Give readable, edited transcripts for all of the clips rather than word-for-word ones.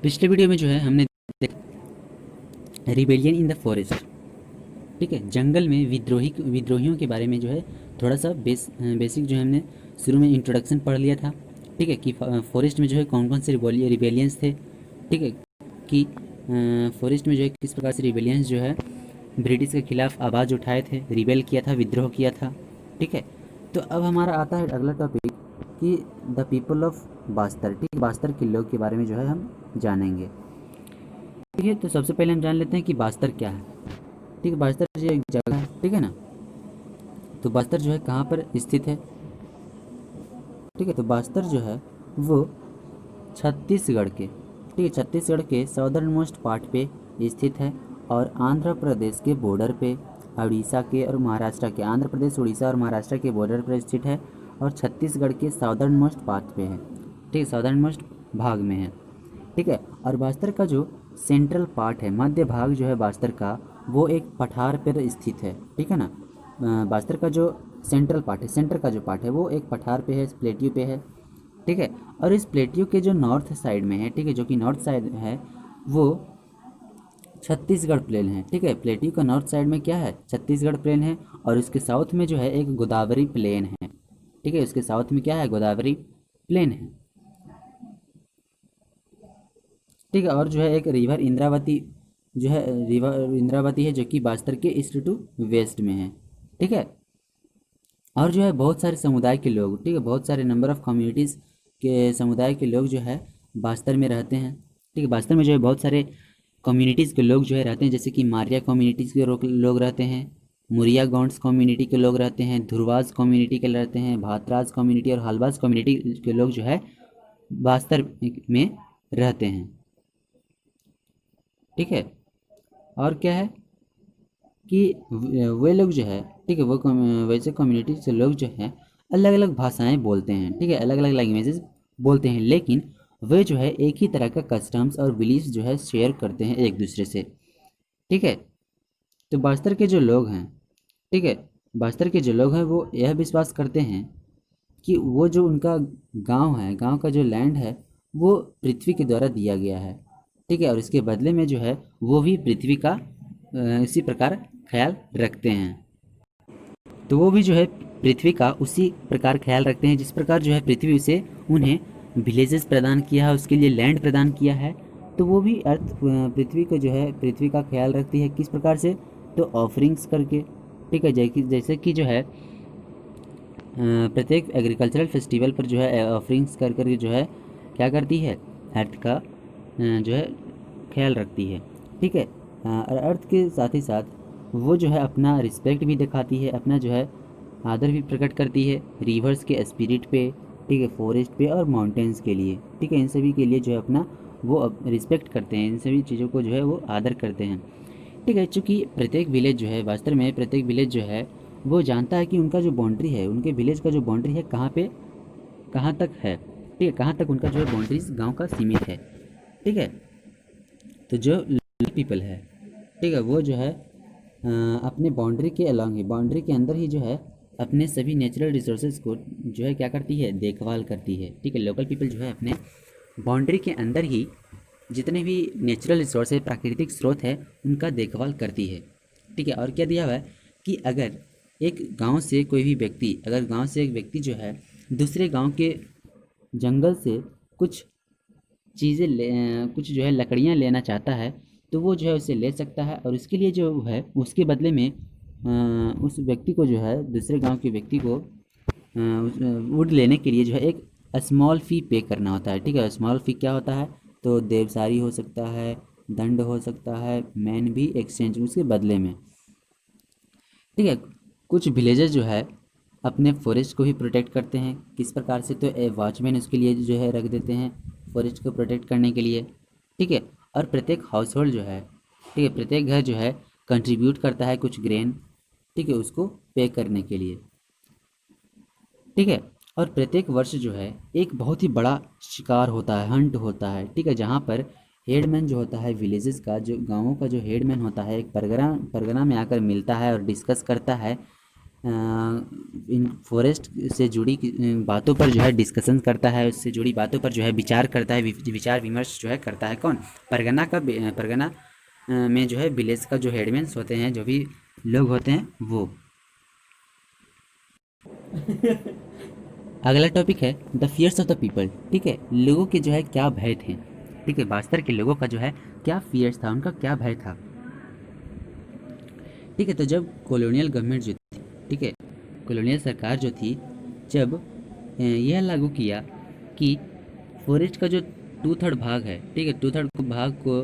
पिछले वीडियो में जो है हमने रिबेलियन इन द फॉरेस्ट, ठीक है, जंगल में विद्रोहियों के बारे में जो है थोड़ा सा बेसिक जो है हमने शुरू में इंट्रोडक्शन पढ़ लिया था। ठीक है, कि फॉरेस्ट में जो है कौन कौन से रिबेलियंस थे। ठीक है, कि फॉरेस्ट में जो है किस प्रकार से रिबेलियंस जो है ब्रिटिश के खिलाफ आवाज़ उठाए थे, रिबेल किया था, विद्रोह किया था। ठीक है, तो अब हमारा आता है अगला टॉपिक कि द पीपल ऑफ बास्तर। ठीक है, बास्तर के लोग के बारे में जो है हम जानेंगे। ठीक है, तो सबसे पहले हम जान लेते हैं कि बास्तर क्या है। ठीक है, बास्तर जो एक जगह है, ठीक है ना। तो बास्तर जो है कहाँ पर स्थित है। ठीक है, तो बास्तर जो है वो छत्तीसगढ़ के, ठीक है, छत्तीसगढ़ के साउदर्न मोस्ट पार्ट पे स्थित है और आंध्र प्रदेश के बॉर्डर पे, उड़ीसा के और महाराष्ट्र के, आंध्र प्रदेश उड़ीसा और महाराष्ट्र के बॉर्डर पर स्थित है और छत्तीसगढ़ के साउदर्न मोस्ट पार्ट पे है। ठीक है, साउदर्न मोस्ट भाग में है। ठीक है, और बस्तर का जो सेंट्रल पार्ट है, मध्य भाग जो है बस्तर का, वो एक पठार पर स्थित है। ठीक है ना। बस्तर का जो सेंट्रल पार्ट है, सेंटर का जो पार्ट है वो एक पठार पे है, प्लेट्यू पे है। ठीक है, और इस प्लेट्यू के जो नॉर्थ साइड में है, ठीक है, जो कि नॉर्थ साइड है वो छत्तीसगढ़ प्लेन है। ठीक है, प्लेट्यू का नॉर्थ साइड में क्या है, छत्तीसगढ़ प्लेन है और उसके साउथ में जो है एक गोदावरी प्लेन है। ठीक है, उसके साउथ में क्या है, गोदावरी प्लेन है। ठीक है, और जो है एक रिवर इंद्रावती जो है, रिवर इंद्रावती है जो कि बस्तर के ईस्ट टू वेस्ट में है। ठीक है, और जो है बहुत सारे समुदाय के लोग, ठीक है, बहुत सारे नंबर ऑफ़ कम्युनिटीज़ के समुदाय के लोग जो है बस्तर में रहते हैं। ठीक है, बस्तर में जो है बहुत सारे कम्युनिटीज़ के लोग जो है रहते हैं, जैसे कि मारिया कम्युनिटीज़ के लोग रहते हैं, मुरिया गौंड्स कम्युनिटी के लोग रहते हैं, धुरवास कम्युनिटी के रहते हैं, भातराज कम्युनिटी और हलवास कम्युनिटी के लोग जो है बस्तर में रहते हैं। ठीक है, और क्या है कि वे लोग जो है, ठीक है, वो वैसे कम्युनिटी से लोग जो हैं अलग अलग भाषाएं बोलते हैं। ठीक है, अलग अलग लैंग्वेजेस बोलते हैं, लेकिन वे जो है एक ही तरह का कस्टम्स और बिलीफ जो है शेयर करते हैं एक दूसरे से। ठीक है, तो बस्तर के जो लोग हैं, ठीक है, बस्तर के जो लोग हैं वो यह विश्वास करते हैं कि वो जो उनका गांव है, गांव का जो लैंड है वो पृथ्वी के द्वारा दिया गया है। ठीक है, और इसके बदले में जो है वो भी पृथ्वी का इसी प्रकार ख्याल रखते हैं। तो वो भी जो है पृथ्वी का उसी प्रकार ख्याल रखते हैं जिस प्रकार जो है पृथ्वी उसे उन्हें विलेजेस प्रदान किया है, उसके लिए लैंड प्रदान किया है। तो वो भी अर्थ पृथ्वी को जो है पृथ्वी का ख्याल रखती है, किस प्रकार से, तो ऑफरिंग्स करके। ठीक है, जैसे कि जो है प्रत्येक एग्रीकल्चरल फेस्टिवल पर जो है ऑफरिंग्स कर कर जो है क्या करती है, अर्थ का जो है ख्याल रखती है। ठीक है, और अर्थ के साथ ही साथ वो जो है अपना रिस्पेक्ट भी दिखाती है, अपना जो है आदर भी प्रकट करती है रिवर्स के स्पिरिट पे, ठीक है, फॉरेस्ट पे और माउंटेन्स के लिए। ठीक है, इन सभी के लिए जो है अपना वो रिस्पेक्ट करते हैं, इन सभी चीज़ों को जो है वो आदर करते हैं। ठीक है, चूँकि प्रत्येक विलेज जो है वास्तव में, प्रत्येक विलेज जो है वो जानता है कि उनका जो बाउंड्री है, उनके विलेज का जो बाउंड्री है कहाँ पे कहाँ तक है। ठीक है, कहाँ तक उनका जो है बाउंड्रीज गांव का सीमित है। ठीक है, तो जो लोकल पीपल है, ठीक है, वो जो है अपने बाउंड्री के अलॉन्ग ही, बाउंड्री के अंदर ही जो है अपने सभी नेचुरल रिसोर्सेज को जो है क्या करती है, देखभाल करती है। ठीक है, लोकल पीपल जो है अपने बाउंड्री के अंदर ही जितने भी नेचुरल रिसोर्स है, प्राकृतिक स्रोत है, उनका देखभाल करती है। ठीक है, और क्या दिया हुआ है कि अगर एक गांव से कोई भी व्यक्ति, अगर गांव से एक व्यक्ति जो है दूसरे गांव के जंगल से कुछ चीज़ें कुछ जो है लकड़ियाँ लेना चाहता है, तो वो जो है उसे ले सकता है और उसके लिए जो है उसके बदले में उस व्यक्ति को जो है, दूसरे गांव के व्यक्ति को वुड लेने के लिए जो है एक स्मॉल फ़ी पे करना होता है। ठीक है, स्मॉल फ़ी क्या होता है, तो देवसारी हो सकता है, दंड हो सकता है, मैन भी एक्सचेंज उसके बदले में। ठीक है, कुछ विलेजर्स जो है अपने फॉरेस्ट को ही प्रोटेक्ट करते हैं, किस प्रकार से, तो वॉचमैन उसके लिए जो है रख देते हैं फॉरेस्ट को प्रोटेक्ट करने के लिए। ठीक है, और प्रत्येक हाउस होल्ड जो है, ठीक है, प्रत्येक घर जो है कंट्रीब्यूट करता है कुछ ग्रेन, ठीक है, उसको पे करने के लिए। ठीक है, और प्रत्येक वर्ष जो है एक बहुत ही बड़ा शिकार होता है, हंट होता है। ठीक है, जहाँ पर हेडमैन जो होता है विलेजेस का, जो गांवों का जो हेडमैन होता है, एक परगना परगना में आकर मिलता है और डिस्कस करता है इन फॉरेस्ट से जुड़ी बातों पर जो है डिस्कशन करता है, उससे जुड़ी बातों पर जो है विचार करता है, विचार विमर्श जो है करता है कौन? परगना में जो है विलेज का जो हेडमैन्स होते हैं, जो भी लोग होते हैं वो। अगला टॉपिक है the fears of the people. ठीक है, लोगों के जो है क्या भय थे। ठीक है, बस्तर के लोगों का जो है क्या फियर्स था, उनका क्या भय था। ठीक है, तो जब कॉलोनियल गवर्नमेंट जो थी, ठीक है, कॉलोनियल सरकार जो थी, जब यह लागू किया कि फॉरेस्ट का जो 2/3 भाग है, ठीक है, 2/3 भाग को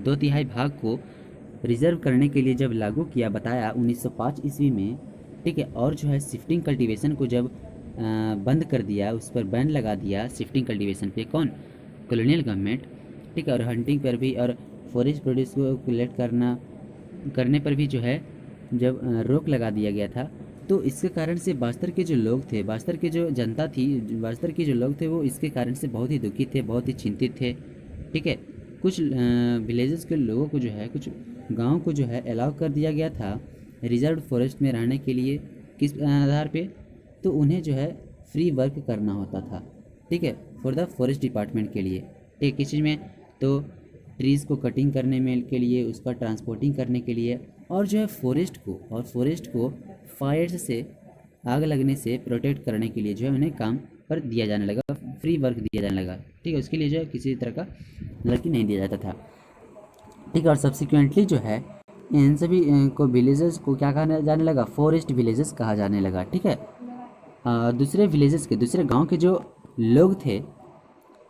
2/3 भाग को रिजर्व करने के लिए जब लागू किया, बताया 1905 ईस्वी में। ठीक है, और जो है शिफ्टिंग कल्टीवेशन को जब बंद कर दिया, उस पर बैन लगा दिया शिफ्टिंग कल्टीवेशन पे, कौन? Colonial government. ठीक है, और हंटिंग पर भी, और फॉरेस्ट प्रोड्यूस को कलेक्ट करने पर भी जो है जब रोक लगा दिया गया था, तो इसके कारण से बस्तर के जो लोग थे, बस्तर के जो जनता थी, बस्तर के जो लोग थे, वो इसके कारण से बहुत ही दुखी थे, बहुत ही चिंतित थे। ठीक है, कुछ विलेजेस के लोगों को जो है, कुछ गांव को जो है अलाउ कर दिया गया था रिजर्व फॉरेस्ट में रहने के लिए। किस आधार पे? तो उन्हें जो है फ्री वर्क करना होता था। ठीक है, फॉर द फॉरेस्ट डिपार्टमेंट के लिए। ठीक है, किस चीज़ में? तो ट्रीज़ को कटिंग करने में के लिए, उसका ट्रांसपोर्टिंग करने के लिए, और जो है फॉरेस्ट को फायर्स से, आग लगने से प्रोटेक्ट करने के लिए जो है उन्हें काम पर दिया जाने लगा, फ्री वर्क दिया जाने लगा। ठीक है, उसके लिए जो है किसी तरह का लड़की नहीं दिया जाता था। ठीक है, और सब्सिक्वेंटली जो है इन सभी को विलेजेस को क्या कहा जाने लगा? फॉरेस्ट विलेजेस कहा जाने लगा। ठीक है, दूसरे विलेजेस के, दूसरे गांव के जो लोग थे,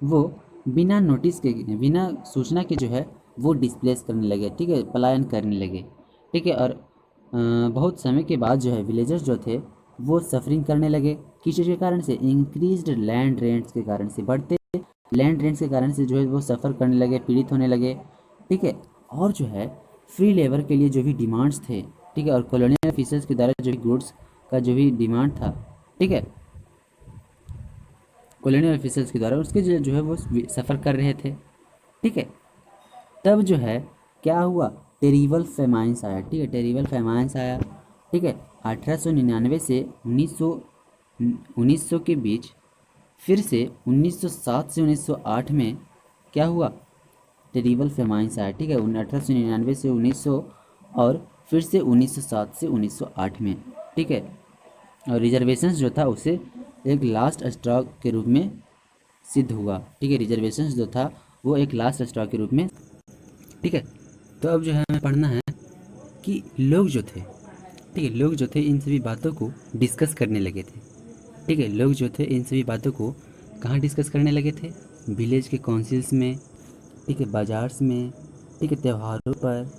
वो बिना नोटिस के, बिना सूचना के जो है वो डिस्प्लेस करने लगे। ठीक है, पलायन करने लगे। ठीक है, और बहुत समय के बाद जो है विलेजर्स जो थे वो सफरिंग करने लगे। किस चीज़ के कारण से? इंक्रीज्ड लैंड रेंट्स के कारण से, बढ़ते लैंड रेंट्स के कारण से जो है वो सफ़र करने लगे, पीड़ित होने लगे। ठीक है, और जो है फ्री लेबर के लिए जो भी डिमांड्स थे, ठीक है, और कॉलोनियल ऑफिसर्स के द्वारा जो भी गुड्स का जो भी डिमांड था, ठीक है, कॉलोनियल ऑफिसर्स के द्वारा उसके जो है वो सफ़र कर रहे थे। ठीक है, तब जो है क्या हुआ? टेरिबल फेमाइंस आया। ठीक है, टेरिबल फेमाइंस आया। ठीक है, 1899 से 1900 के बीच, फिर से 1907 से 1908 में क्या हुआ? टेरिबल फेमाइंस आया। ठीक है, 1899 से 1900, और फिर से 1907 से 1908 में। ठीक है, और रिजर्वेशंस जो था उसे एक लास्ट स्ट्रॉक के रूप में सिद्ध हुआ। ठीक है, रिजर्वेशंस जो था वो एक लास्ट स्ट्रॉक के रूप में। ठीक है, तो अब जो है हमें पढ़ना है कि लोग जो थे, ठीक है, लोग जो थे इन सभी बातों को डिस्कस करने लगे थे। ठीक है, लोग जो थे इन सभी बातों को कहाँ डिस्कस करने लगे थे? विलेज के काउंसिल्स में, ठीक है, बाजार्स में, ठीक है, त्योहारों पर,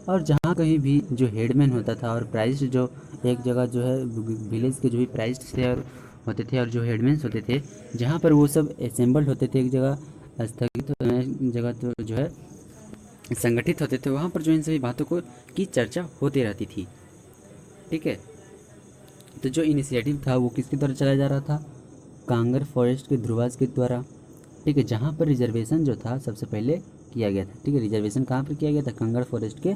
और जहाँ कहीं भी जो हेडमैन होता था, और प्राइज जो एक जगह जो है विलेज के जो भी प्राइज थे और होते थे, और जो हेडमैन्स होते थे, जहाँ पर वो सब असेंबल्ड होते थे एक जगह, स्थगित जगह, तो जो है संगठित होते थे, वहाँ पर जो इन सभी बातों को की चर्चा होती रहती थी। ठीक है, तो जो इनिशिएटिव था वो किसके द्वारा चलाया जा रहा था? कांगर फॉरेस्ट के ध्रुवाज के द्वारा। ठीक है, जहाँ पर रिजर्वेशन जो था सबसे पहले किया गया था। ठीक है, रिजर्वेशन कहाँ पर किया गया था? कांगर फॉरेस्ट के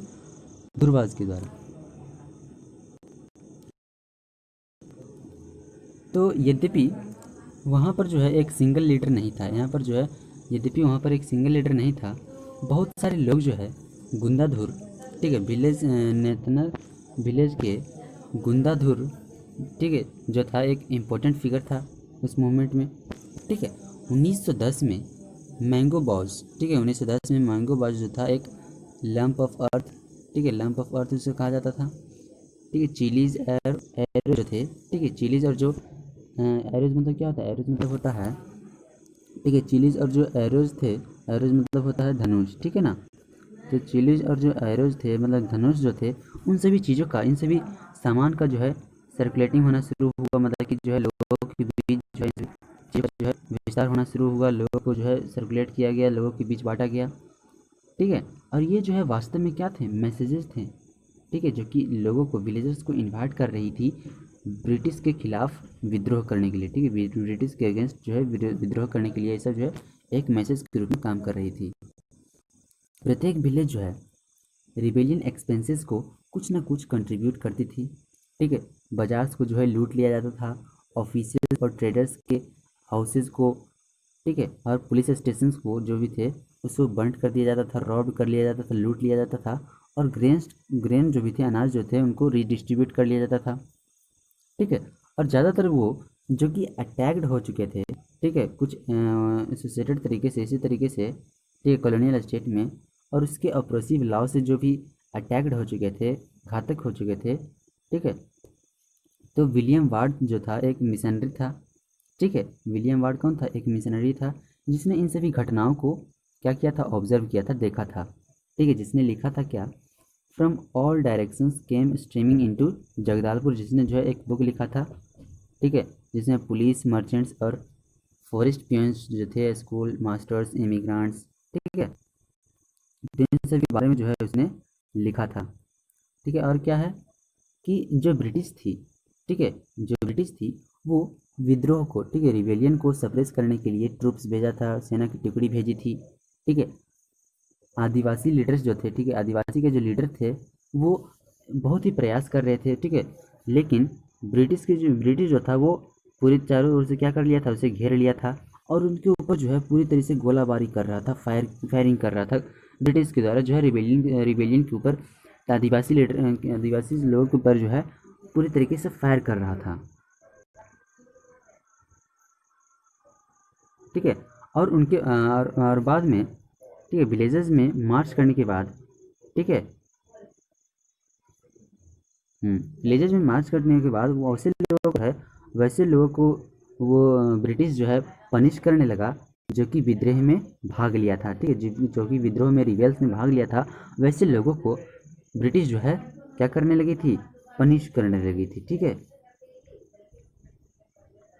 ध्रुवाज के द्वारा। तो यद्यपि वहाँ पर जो है एक सिंगल लीडर नहीं था, यहाँ पर जो है यद्यपि वहाँ पर एक सिंगल लीडर नहीं था, बहुत सारे लोग जो है गुंदाधुर, ठीक है, विलेज नेतनर विलेज के गुंदाधुर, ठीक है, जो था एक इम्पोर्टेंट फिगर था उस मूवमेंट में। ठीक है, 1910 में मैंगो बॉज, ठीक है, 1910 में मैंगो बॉज जो था एक लंप ऑफ अर्थ, ठीक है, लंप ऑफ अर्थ उसे कहा जाता था। ठीक है, चिलीज एरो जो थे, ठीक है, चिलीज और जो एरोज मतलब क्या होता है? एरोज मतलब होता है, ठीक है, चिलीज और जो एरोज थे, एरोज मतलब होता है धनुष। ठीक है ना, तो चिलीज और जो एरोज थे मतलब धनुष जो थे, उन सभी चीज़ों का, इन सभी सामान का जो है सर्कुलेटिंग होना शुरू हुआ, मतलब कि जो है लोगों के बीच जो है चीज़ों का जो है विस्तार होना शुरू हुआ, लोगों को जो है सर्कुलेट किया गया, लोगों के बीच बांटा गया। ठीक है, और ये जो है वास्तव में क्या थे? मैसेजेस थे। ठीक है, जो कि लोगों को, विलेजर्स को इनवाइट कर रही थी ब्रिटिश के खिलाफ विद्रोह करने के लिए। ठीक है, ब्रिटिश के अगेंस्ट जो है विद्रोह करने के लिए, ऐसा जो है एक मैसेज के रूप में काम कर रही थी। प्रत्येक विलेज जो है रिबेलियन एक्सपेंसेस को कुछ ना कुछ कंट्रीब्यूट करती थी। ठीक है। बाजार्स को जो है लूट लिया जाता था, ऑफिसेज और ट्रेडर्स के हाउसेज को, ठीक है, और पुलिस स्टेशन को जो भी थे उसको बंद कर दिया जाता था, रॉब कर लिया जाता था, लूट लिया जाता था। और ग्रेन जो भी थे, अनाज जो थे, उनको रीडिस्ट्रीब्यूट कर लिया जाता था। ठीक है। और ज़्यादातर वो जो कि अटैक्ड हो चुके थे, ठीक है, कुछ एसोसिएटेड तरीके से, इसी तरीके से, ठीक है, कॉलोनियल स्टेट में, और उसके अप्रोसिव लॉ से जो भी अटैक्ड हो चुके थे, घातक हो चुके थे, ठीक है। तो विलियम वार्ड जो था एक मिशनरी था, ठीक है। विलियम वार्ड कौन था? एक मिशनरी था, जिसने इन सभी घटनाओं को क्या किया था? ऑब्जर्व किया था, देखा था, ठीक है। जिसने लिखा था क्या? From all directions came streaming into Jagdalpur, जिसने जो है एक बुक लिखा था, ठीक है, जिसमें पुलिस, मर्चेंट्स और फॉरेस्ट पियंस जो थे, स्कूल मास्टर्स, इमिग्रेंट्स, ठीक है, तो इन सभी के बारे में जो है उसने लिखा था। ठीक है। और क्या है कि जो ब्रिटिश थी, ठीक है, जो ब्रिटिश थी वो विद्रोह को, ठीक है, रिबेलियन को सप्रेस करने के लिए ट्रूप्स भेजा था, सेना की टुकड़ी भेजी थी, ठीक है। आदिवासी लीडर्स जो थे, ठीक है, आदिवासी के जो लीडर थे वो बहुत ही प्रयास कर रहे थे, ठीक है, लेकिन ब्रिटिश जो था वो पूरी चारों ओर से क्या कर लिया था? उसे घेर लिया था, और उनके ऊपर जो है पूरी तरह से गोलाबारी कर रहा था, फायरिंग कर रहा था ब्रिटिश के द्वारा, जो है रिबेलियन के ऊपर, आदिवासी लोगों के ऊपर जो है पूरी तरीके से फायर कर रहा था, ठीक है। और उनके और बाद में, ठीक है, विलेजेस में मार्च करने के बाद, ठीक है, विलेजेस में मार्च करने के बाद वो वैसे लोगों को वो ब्रिटिश जो है पनिश करने लगा, जो कि विद्रोह में भाग लिया था, ठीक है, जो कि विद्रोह में, रिबेल्स में भाग लिया था, वैसे लोगों को ब्रिटिश जो है क्या करने लगी थी? पनिश करने लगी थी, ठीक है,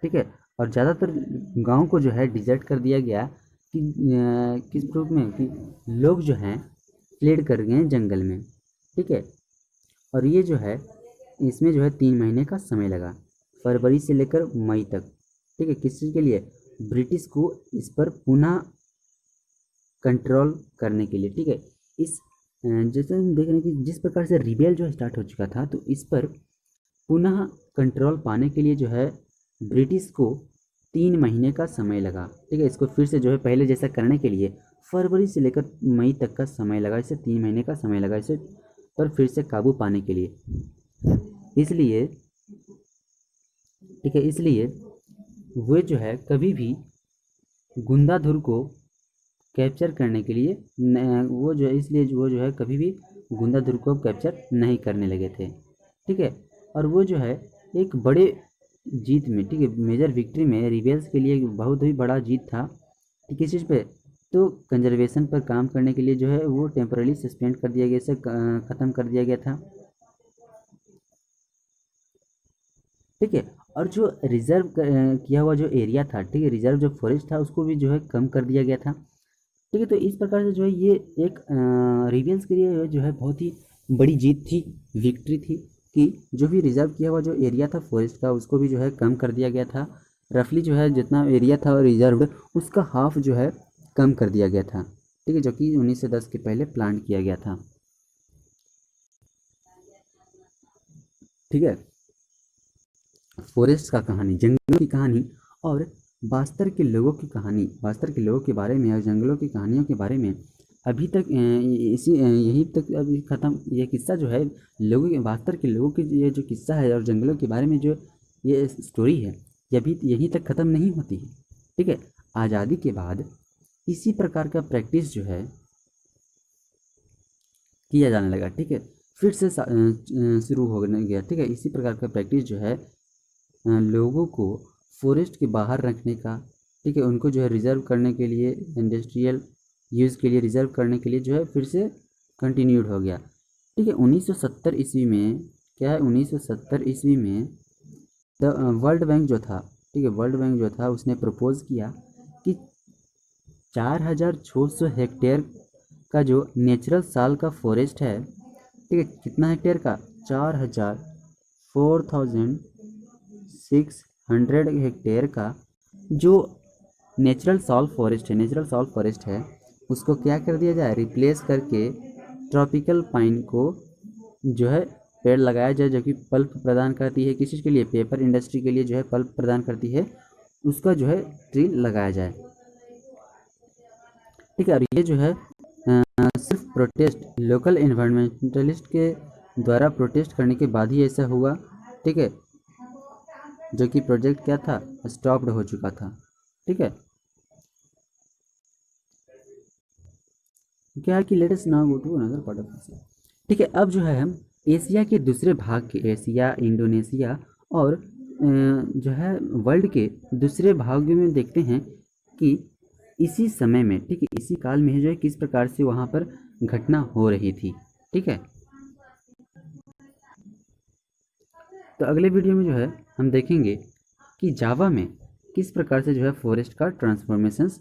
ठीक है। और ज़्यादातर गाँव को जो है डिजर्ट कर दिया गया कि किस रूप में कि लोग जो हैं फ्लेड कर गए जंगल में, ठीक है। और ये जो है, इसमें जो है 3 महीने का समय लगा, फरवरी से लेकर मई तक, ठीक है, किस चीज़ के लिए? ब्रिटिश को इस पर पुनः कंट्रोल करने के लिए, ठीक है। इस जैसे हम देख रहे हैं कि जिस प्रकार से रिबेल जो स्टार्ट हो चुका था, तो इस पर पुनः कंट्रोल पाने के लिए जो है ब्रिटिश को 3 महीने का समय लगा, ठीक है। इसको फिर से जो है पहले जैसा करने के लिए फरवरी से लेकर मई तक का समय लगा, इसे 3 महीने का समय लगा इसे पर फिर से काबू पाने के लिए। इसलिए, ठीक है, इसलिए वे जो है कभी भी गुंदाधुर को कैप्चर करने के लिए वो जो है, इसलिए वो जो है कभी भी गुंदाधुर को कैप्चर नहीं करने लगे थे, ठीक है। और वो जो है एक बड़े जीत में, ठीक है, मेजर विक्ट्री में, रिबेल्स के लिए बहुत ही बड़ा जीत था, ठीक है। इस चीज़ पे तो कंजर्वेशन पर काम करने के लिए जो है वो टेम्पररी सस्पेंड कर दिया गया, इसे ख़त्म कर दिया गया था, ठीक है। और जो रिजर्व किया हुआ जो एरिया था, ठीक है, रिजर्व जो फॉरेस्ट था उसको भी जो है कम कर दिया गया था, ठीक है। तो इस प्रकार से जो है ये एक रिबेल्स के लिए जो है बहुत ही बड़ी जीत थी, विक्ट्री थी, कि जो भी रिजर्व किया हुआ जो एरिया था फॉरेस्ट का उसको भी जो है कम कर दिया गया था, रफली जो है जितना एरिया था रिजर्व उसका हाफ जो है कम कर दिया गया था, ठीक है, जो कि 1910 के पहले प्लान किया गया था, ठीक है। फॉरेस्ट का कहानी, जंगलों की कहानी, और बास्तर के लोगों की कहानी, बास्तर के लोगों के बारे में और जंगलों की कहानियों के बारे में अभी तक यही तक अभी ख़त्म, ये किस्सा जो है लोगों के, बास्तर के लोगों की ये जो किस्सा है और जंगलों के बारे में जो ये स्टोरी है, ये अभी यहीं तक ख़त्म नहीं होती है, ठीक है। आज़ादी के बाद इसी प्रकार का प्रैक्टिस जो है किया जाने लगा, ठीक है, फिर से शुरू होने गया, ठीक है। इसी प्रकार का प्रैक्टिस जो है लोगों को फॉरेस्ट के बाहर रखने का, ठीक है, उनको जो है रिज़र्व करने के लिए, इंडस्ट्रियल यूज़ के लिए रिज़र्व करने के लिए जो है फिर से कंटिन्यूड हो गया, ठीक है। 1970 ईस्वी में क्या है, 1970 ईस्वी में द वर्ल्ड बैंक जो था, ठीक है, वर्ल्ड बैंक जो था उसने प्रपोज किया कि 4600 हेक्टेयर का जो नेचुरल साल का फॉरेस्ट है, ठीक है, कितना हेक्टेयर का? 4600 हेक्टेयर का जो नेचुरल सॉल्ट फॉरेस्ट है उसको क्या कर दिया जाए? रिप्लेस करके ट्रॉपिकल पाइन को जो है पेड़ लगाया जाए जो कि पल्प प्रदान करती है, किसी के लिए पेपर इंडस्ट्री के लिए जो है पल्प प्रदान करती है, उसका जो है ट्री लगाया जाए। ठीक है, और ये जो है सिर्फ प्रोटेस्ट लोकल इन्वायरमेंटलिस्ट के द्वारा प्रोटेस्ट करने के बाद ही ऐसा हुआ। ठीक है, जो कि प्रोजेक्ट क्या था, स्टॉप्ड हो चुका था। ठीक है, क्या है कि let us now go to another part of Asia. ठीक है, अब जो है हम एशिया के दूसरे भाग के, एशिया, इंडोनेशिया और जो है वर्ल्ड के दूसरे भागों में देखते हैं कि इसी समय में, ठीक है, इसी काल में जो है किस प्रकार से वहाँ पर घटना हो रही थी। ठीक है, तो अगले वीडियो में जो है हम देखेंगे कि जावा में किस प्रकार से जो है फॉरेस्ट का ट्रांसफॉर्मेशंस